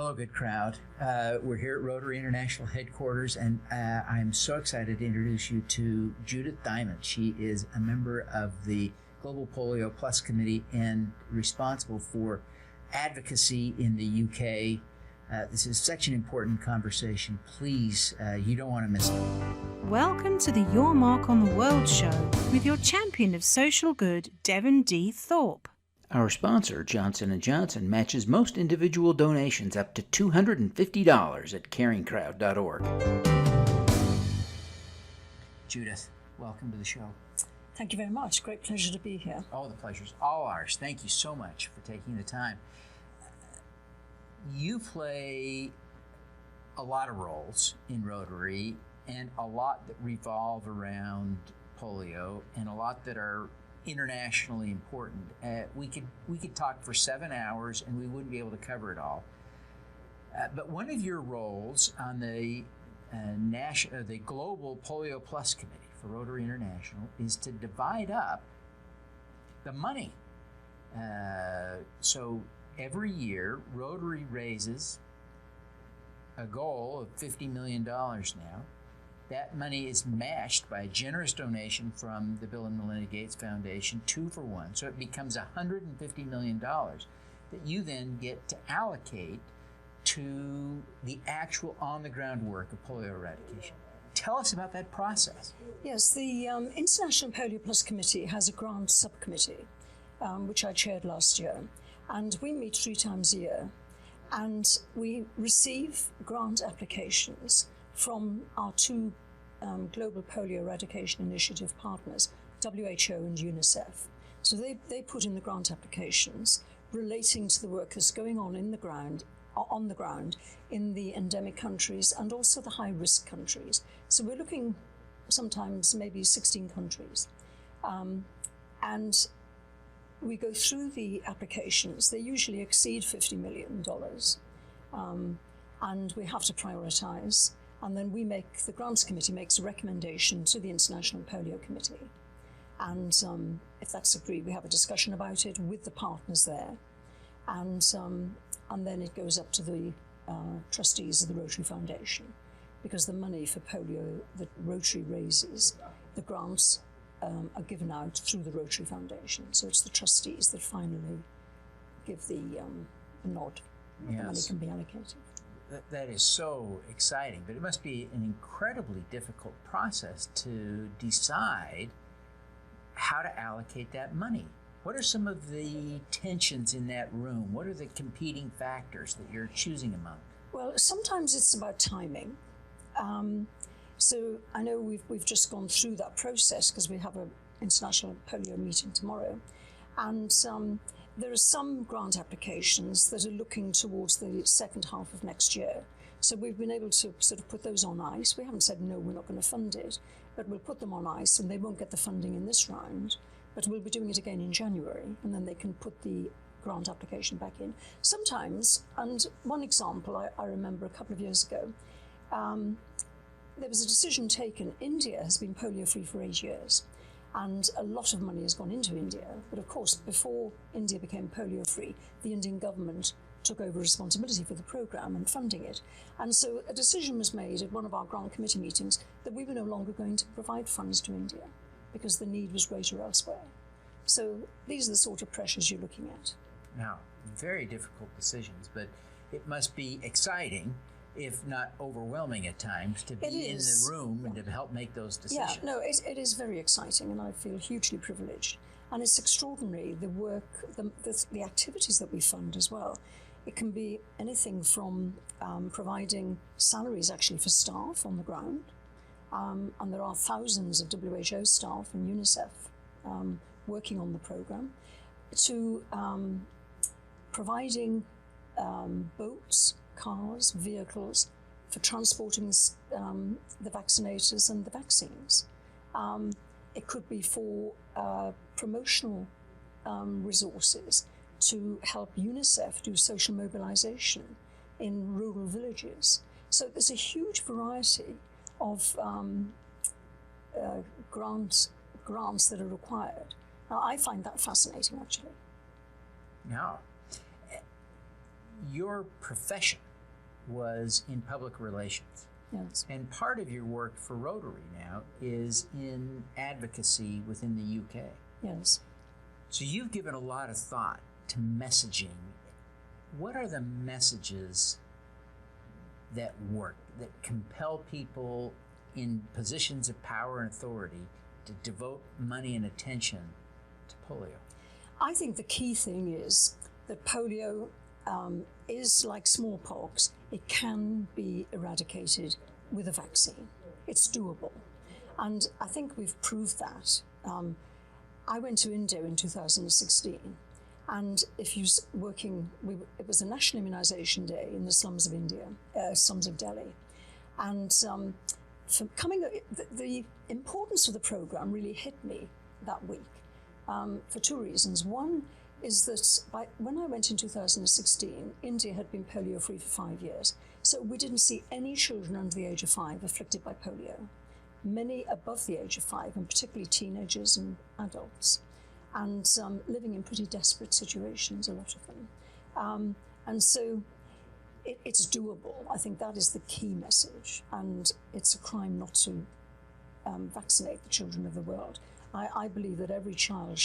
Hello, good crowd. We're here at Rotary International headquarters, and I'm so excited to introduce you to Judith Diment. She is a member of the Global PolioPlus Committee and responsible for advocacy in the UK. This is such an important conversation. Please, you don't want to miss it. Welcome to the Your Mark on the World show with your champion of social good, Devin D. Thorpe. Our sponsor, Johnson & Johnson, matches most individual donations up to $250 at caringcrowd.org. Judith, welcome to the show. Thank you very much. Great pleasure to be here. Oh, the pleasure's all ours. Thank you so much for taking the time. You play a lot of roles in Rotary, and a lot that revolve around polio, and a lot that are internationally important. We could talk for 7 hours and we wouldn't be able to cover it all. But one of your roles on the Global PolioPlus Committee for Rotary International is to divide up the money. So every year, Rotary raises a goal of $50 million now. That money is matched by a generous donation from the Bill and Melinda Gates Foundation, 2 for 1. So it becomes $150 million that you then get to allocate to the actual on-the-ground work of polio eradication. Tell us about that process. Yes, the International PolioPlus Committee has a grant subcommittee, which I chaired last year. And we meet 3 times a year. And we receive grant applications from our 2 Global Polio Eradication Initiative partners, WHO and UNICEF. So they put in the grant applications relating to the work that's going on the ground in the endemic countries and also the high-risk countries. So we're looking sometimes maybe 16 countries. And we go through the applications. They usually exceed $50 million. And we have to prioritize. And then the grants committee makes a recommendation to the International Polio Committee. And if that's agreed, we have a discussion about it with the partners there. And then it goes up to the trustees of the Rotary Foundation, because the money for polio that Rotary raises, the grants are given out through the Rotary Foundation. So it's the trustees that finally give the nod. Yes. The money can be allocated. That is so exciting, but it must be an incredibly difficult process to decide how to allocate that money. What are some of the tensions in that room? What are the competing factors that you're choosing among? Well, sometimes it's about timing. So I know we've just gone through that process because we have an international polio meeting tomorrow. And there are some grant applications that are looking towards the second half of next year. So we've been able to sort of put those on ice. We haven't said, no, we're not going to fund it, but we'll put them on ice and they won't get the funding in this round, but we'll be doing it again in January, and then they can put the grant application back in. Sometimes, and one example I remember a couple of years ago, there was a decision taken. India has been polio-free for 8 years. And a lot of money has gone into India. But of course, before India became polio-free, the Indian government took over responsibility for the program and funding it. And so a decision was made at one of our grant committee meetings that we were no longer going to provide funds to India because the need was greater elsewhere. So these are the sort of pressures you're looking at. Now, very difficult decisions, but it must be exciting, if not overwhelming at times, to be in the room and to help make those decisions. Yeah, no, it is very exciting, and I feel hugely privileged. And it's extraordinary, the work, the activities that we fund as well. It can be anything from providing salaries actually for staff on the ground, and there are thousands of WHO staff and UNICEF working on the program, to providing boats, cars, vehicles for transporting the vaccinators and the vaccines. It could be for promotional resources to help UNICEF do social mobilization in rural villages. So there's a huge variety of grants that are required. Now, I find that fascinating, actually. Now, your profession was in public relations. Yes. And part of your work for Rotary now is in advocacy within the UK. Yes. So you've given a lot of thought to messaging. What are the messages that work, that compel people in positions of power and authority to devote money and attention to polio? I think the key thing is that polio is like smallpox. It can be eradicated with a vaccine. It's doable. And I think we've proved that. I went to India in 2016, and if you're working, it was a national immunization day in the slums of India, slums of Delhi. And the importance of the program really hit me that week for two reasons. One is that when I went in 2016, India had been polio-free for 5 years. So we didn't see any children under the age of 5 afflicted by polio. Many above the age of 5, and particularly teenagers and adults, and living in pretty desperate situations, a lot of them. And so it's doable. I think that is the key message, and it's a crime not to vaccinate the children of the world. I believe that every child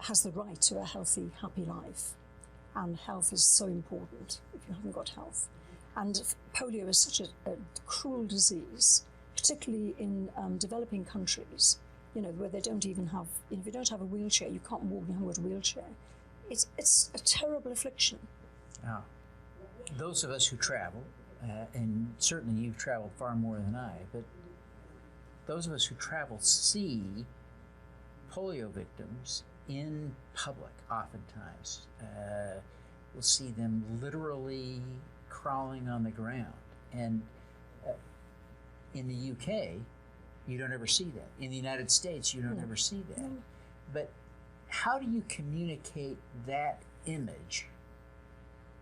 has the right to a healthy, happy life, and health is so important if you haven't got health. And polio is such a cruel disease, particularly in developing countries, where they don't even have, if you don't have a wheelchair, you can't walk, you haven't got a wheelchair. It's a terrible affliction. Now, those of us who travel, and certainly you've traveled far more than I, but those of us who travel see polio victims in public oftentimes. We'll see them literally crawling on the ground. And in the UK, you don't ever see that. In the United States, you don't ever see that. No. But how do you communicate that image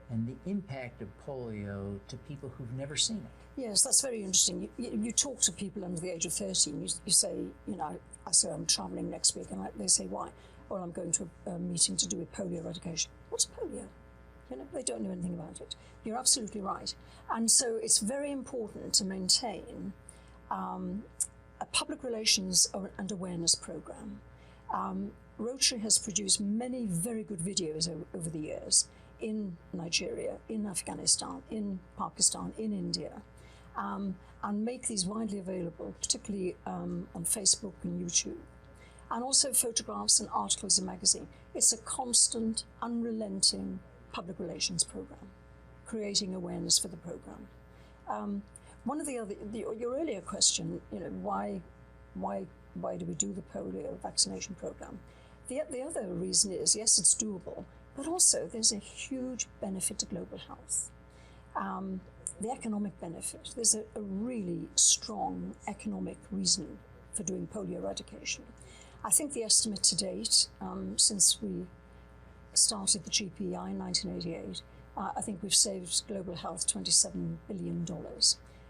and the impact of polio to people who've never seen it? Yes, that's very interesting. You talk to people under the age of 13, you say, I say I'm travelling next week, and they say, why? Well, I'm going to a meeting to do with polio eradication. What's polio? They don't know anything about it. You're absolutely right. And so it's very important to maintain a public relations and awareness program. Rotary has produced many very good videos over the years in Nigeria, in Afghanistan, in Pakistan, in India, and make these widely available, particularly on Facebook and YouTube, and also photographs and articles in magazine. It's a constant, unrelenting public relations program, creating awareness for the program. One of your earlier question, why do we do the polio vaccination program? The other reason is, yes, it's doable, but also there's a huge benefit to global health. The economic benefit, there's a really strong economic reason for doing polio eradication. I think the estimate to date, since we started the GPI in 1988, I think we've saved global health $27 billion.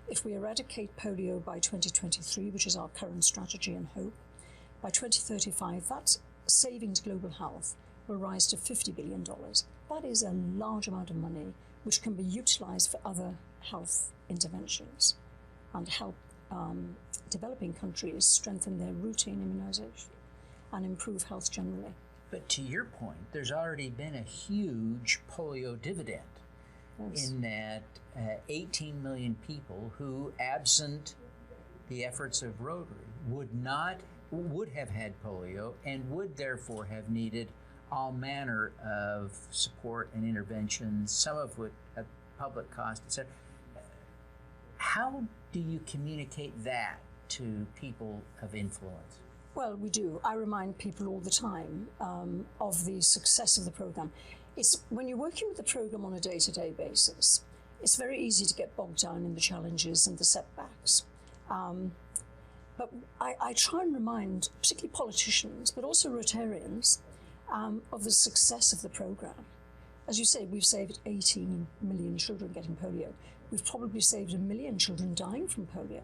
If we eradicate polio by 2023, which is our current strategy and hope, by 2035, that saving to global health will rise to $50 billion. That is a large amount of money which can be utilised for other health interventions and help developing countries strengthen their routine immunisation and improve health generally. But to your point, there's already been a huge polio dividend. Yes. In that 18 million people who, absent the efforts of Rotary, would have had polio and would therefore have needed all manner of support and interventions, some of which at public cost, etc. How do you communicate that to people of influence? Well, we do. I remind people all the time of the success of the program. It's when you're working with the program on a day-to-day basis, it's very easy to get bogged down in the challenges and the setbacks. But I try and remind, particularly politicians, but also Rotarians, of the success of the program. As you say, we've saved 18 million children getting polio. We've probably saved 1 million children dying from polio.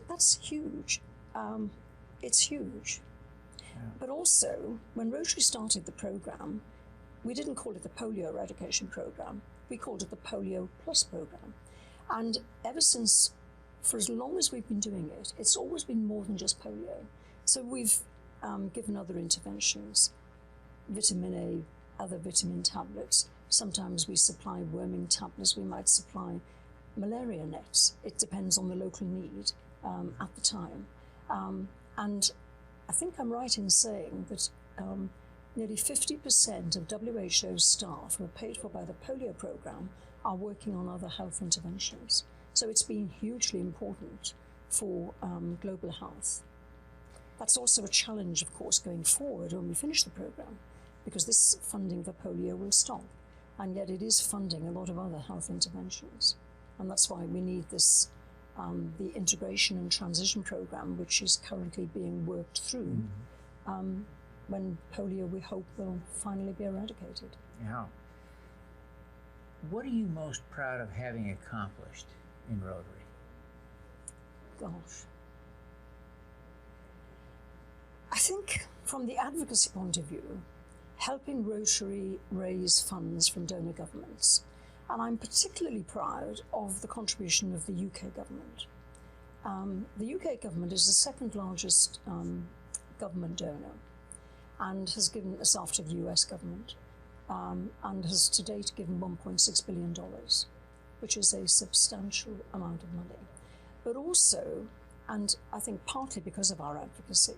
That's huge. It's huge. Yeah. But also, when Rotary started the program, we didn't call it the Polio Eradication Program. we called it the Polio Plus program. And ever since, for as long as we've been doing it, it's always been more than just polio. So we've given other interventions, vitamin A, other vitamin tablets. Sometimes we supply worming tablets, we might supply malaria nets. It depends on the local need at the time. And I think I'm right in saying that nearly 50% of WHO's staff who are paid for by the polio program are working on other health interventions. So it's been hugely important for global health. That's also a challenge, of course, going forward when we finish the program, because this funding for polio will stop, and yet it is funding a lot of other health interventions. And that's why we need this, the integration and transition program, which is currently being worked through, when polio, we hope, will finally be eradicated. Yeah. What are you most proud of having accomplished in Rotary? Gosh. I think from the advocacy point of view, helping Rotary raise funds from donor governments. And I'm particularly proud of the contribution of the UK government. The UK government is the second largest government donor and has given us after the US government, and has to date given $1.6 billion, which is a substantial amount of money. But also, and I think partly because of our advocacy,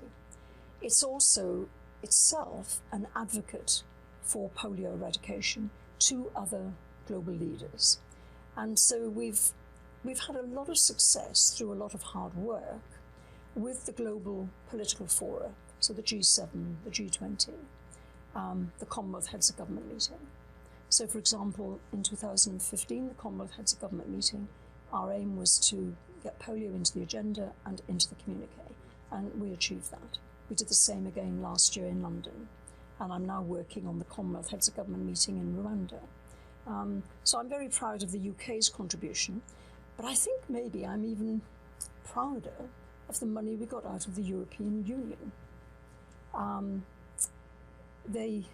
it's also itself an advocate for polio eradication to other global leaders. And so we've had a lot of success through a lot of hard work with the global political fora, so the G7, the G20, the Commonwealth Heads of Government meeting. So for example, in 2015, the Commonwealth Heads of Government meeting, our aim was to get polio into the agenda and into the communique, and we achieved that. We did the same again last year in London, and I'm now working on the Commonwealth Heads of Government meeting in Rwanda. So I'm very proud of the UK's contribution, but I think maybe I'm even prouder of the money we got out of the European Union. They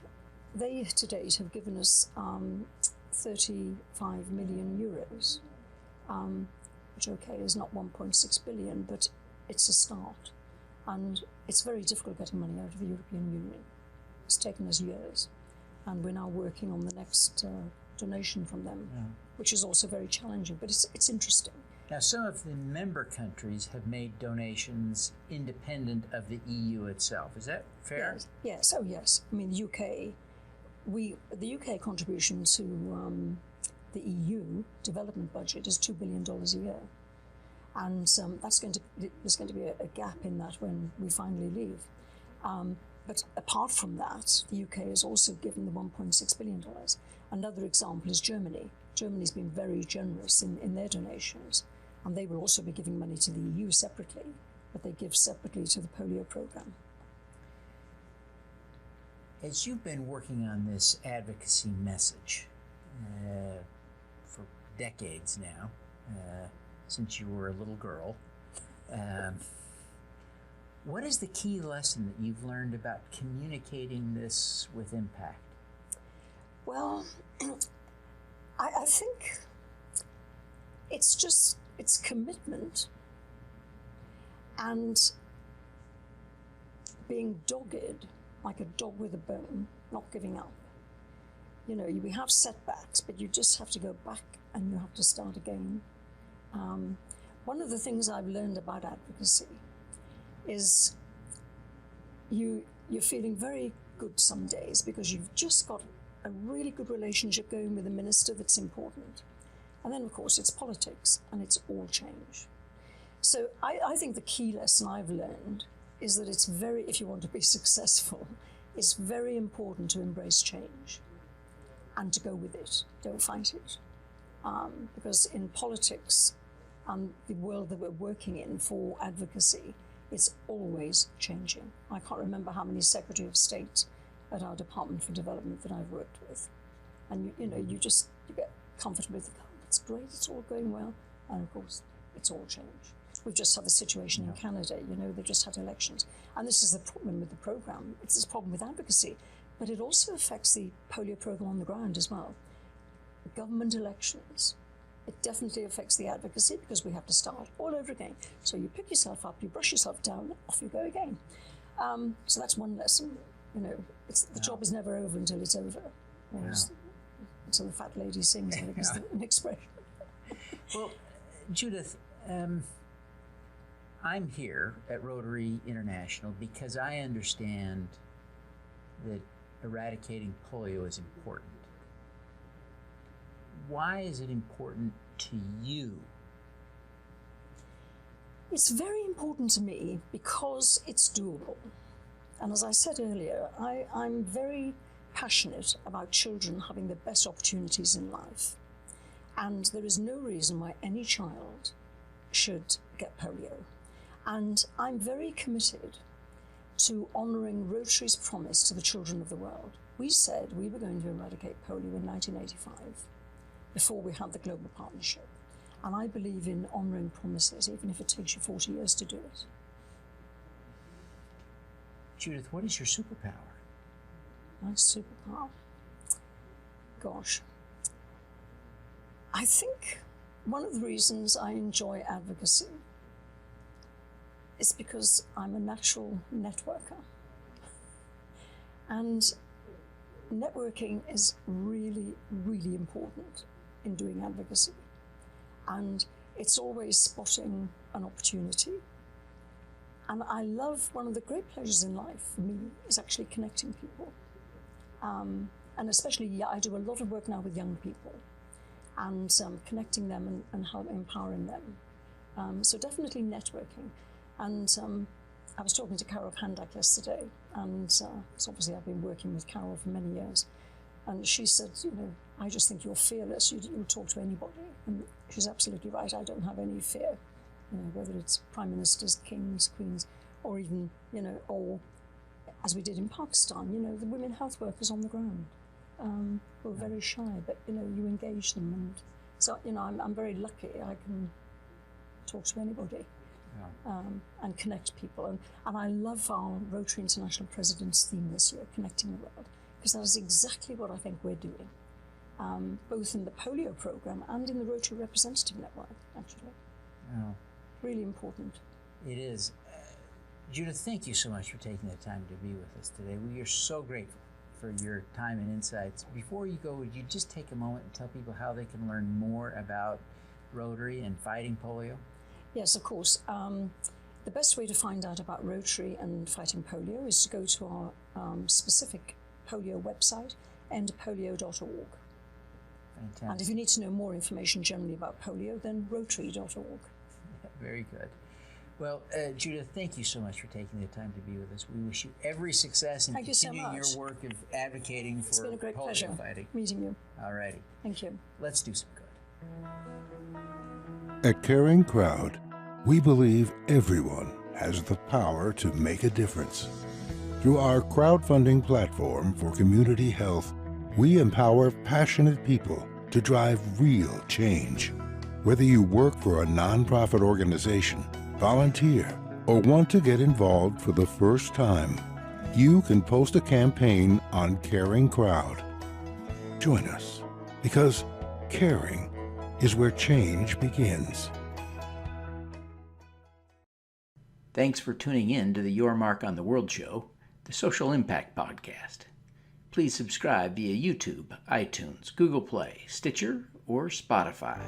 to date have given us 35 million euros, which okay is not 1.6 billion, but it's a start. And it's very difficult getting money out of the European Union. It's taken us years, and we're now working on the next donation from them, which is also very challenging, but it's interesting. Now, some of the member countries have made donations independent of the EU itself. Is that fair? Yes. Oh, yes. I mean, the UK contribution to the EU development budget is $2 billion a year, and there's going to be a gap in that when we finally leave. But apart from that, the UK has also given the $1.6 billion. Another example is Germany. Germany's been very generous in their donations, and they will also be giving money to the EU separately, but they give separately to the polio program. As you've been working on this advocacy message for decades now, since you were a little girl, what is the key lesson that you've learned about communicating this with impact? Well, I think it's commitment and being dogged, like a dog with a bone, not giving up. You know, we have setbacks, but you just have to go back and you have to start again. One of the things I've learned about advocacy is you're feeling very good some days because you've just got a really good relationship going with a minister that's important. And then, of course, it's politics, and it's all change. So I think the key lesson I've learned is that it's very, if you want to be successful, it's very important to embrace change and to go with it. Don't fight it. Because in politics and the world that we're working in for advocacy, it's always changing. I can't remember how many Secretary of State at our Department for Development that I've worked with. And you get comfortable with, oh, that's great, it's all going well. And of course, it's all changed. We've just had the situation in Canada, they've just had elections. And this is the problem with the program. It's this problem with advocacy, but it also affects the polio program on the ground as well. government elections. It definitely affects the advocacy because we have to start all over again. So you pick yourself up, you brush yourself down, off you go again. So that's one lesson. You know, the job is never over until it's over. So the fat lady sings, I think is an expression. Well, Judith, I'm here at Rotary International because I understand that eradicating polio is important. Why is it important to you? It's very important to me because it's doable. And as I said earlier, I'm very passionate about children having the best opportunities in life. And there is no reason why any child should get polio. And I'm very committed to honouring Rotary's promise to the children of the world. We said we were going to eradicate polio in 1985, before we had the global partnership. And I believe in honouring promises, even if it takes you 40 years to do it. Judith, what is your superpower? My superpower? Gosh. I think one of the reasons I enjoy advocacy is because I'm a natural networker. And networking is really, really important in doing advocacy. And it's always spotting an opportunity. And I love, one of the great pleasures in life for me is actually connecting people. And especially, I do a lot of work now with young people and connecting them and how empowering them. So definitely networking. And I was talking to Carol Kandak yesterday, and so obviously I've been working with Carol for many years. And she said, you know, I just think you're fearless. You'll talk to anybody. And she's absolutely right. I don't have any fear, you know, whether it's prime ministers, kings, queens, or even, you know, or as we did in Pakistan, you know, the women health workers on the ground who are very shy, but, you know, you engage them. And so, you know, I'm very lucky. I can talk to anybody. And connect people. And I love our Rotary International President's theme this year, Connecting the World, because that is exactly what I think we're doing, both in the polio program and in the Rotary Representative Network, actually. Oh. Really important. It is. Judith, thank you so much for taking the time to be with us today. We are so grateful for your time and insights. Before you go, would you just take a moment and tell people how they can learn more about Rotary and fighting polio? Yes, of course. The best way to find out about Rotary and fighting polio is to go to our specific polio website, endpolio.org. Fantastic. And if you need to know more information generally about polio, then rotary.org. Very good. Well, Judith, thank you so much for taking the time to be with us. We wish you every success in continuing your work of advocating for It's been a great polio pleasure fighting. Meeting you. All righty. Thank you. Let's do some good. At Caring Crowd, we believe everyone has the power to make a difference. Through our crowdfunding platform for community health, we empower passionate people to drive real change. Whether you work for a nonprofit organization, volunteer, or want to get involved for the first time, you can post a campaign on Caring Crowd. Join us, because caring is where change begins. Thanks for tuning in to the Your Mark on the World show, the Social Impact Podcast. Please subscribe via YouTube, iTunes, Google Play, Stitcher, or Spotify.